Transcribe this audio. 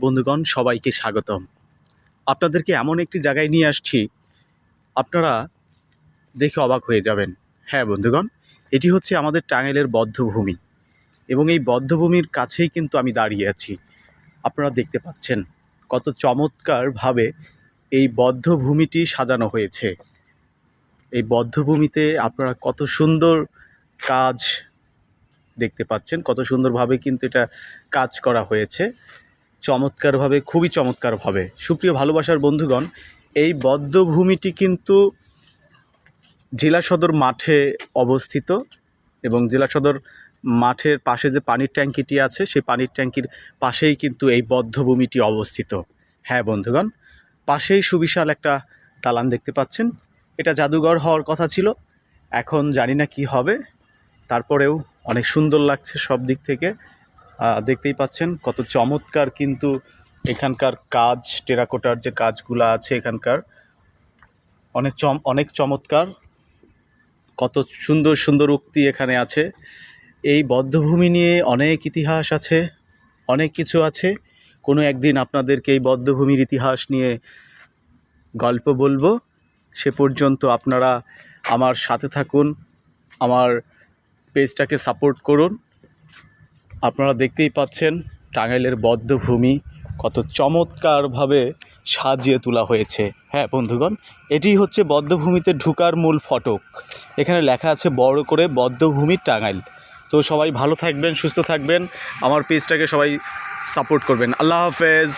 বন্ধুগণ সবাইকে স্বাগতম। আপনাদেরকে এমন একটি জায়গায় নিয়ে আসছি, আপনারা দেখে অবাক হয়ে যাবেন। হ্যাঁ বন্ধুগণ, এটি হচ্ছে আমাদের টাঙ্গাইলের বধ্যভূমি এবং এই বধ্যভূমির কাছেই কিন্তু আমি দাঁড়িয়ে আছি। আপনারা দেখতে পাচ্ছেন কত চমৎকারভাবে এই বধ্যভূমিটি সাজানো হয়েছে। এই বধ্যভূমিতে আপনারা কত সুন্দর কাজ দেখতে পাচ্ছেন, কত সুন্দরভাবে কিন্তু এটা কাজ করা হয়েছে, চমৎকারভাবে, খুবই চমৎকারভাবে। সুপ্রিয় ভালোবাসার বন্ধুগণ, এই বধ্যভূমিটি কিন্তু জেলা সদর মাঠে অবস্থিত এবং জেলা সদর মাঠের পাশে যে পানির ট্যাঙ্কিটি আছে, সেই পানির ট্যাঙ্কির পাশেই কিন্তু এই বধ্যভূমিটি অবস্থিত। হ্যাঁ বন্ধুগণ, পাশেই সুবিশাল একটা দালান দেখতে পাচ্ছেন। এটা জাদুঘর হওয়ার কথা ছিল, এখন জানি না কি হবে, তারপরেও অনেক সুন্দর লাগছে সব দিক থেকে। দেখতেই পাচ্ছেন কত চমৎকার কিন্তু এখানকার কাজ, টেরাকোটার যে কাজগুলো আছে এখানকার অনেক চমৎকার। কত সুন্দর সুন্দর উক্তি এখানে আছে। এই বধ্যভূমি নিয়ে অনেক ইতিহাস আছে, অনেক কিছু আছে। কোনো একদিন আপনাদেরকে এই বধ্যভূমির ইতিহাস নিয়ে গল্প বলবো। সে পর্যন্ত আপনারা আমার সাথে থাকুন, আমার পেজটাকে সাপোর্ট করুন। আপনারা দেখতেই পাচ্ছেন টাঙ্গাইলের বধ্যভূমি কত চমৎকারভাবে সাজিয়ে তোলা হয়েছে। হ্যাঁ বন্ধুগণ, এটি হচ্ছে বধ্যভূমিতে ঢোকার মূল ফটক। এখানে লেখা আছে বড় করে বধ্যভূমি টাঙ্গাইল। তো সবাই ভালো থাকবেন, সুস্থ থাকবেন, আমার পেজটাকে সবাই সাপোর্ট করবেন। আল্লাহ হাফেজ।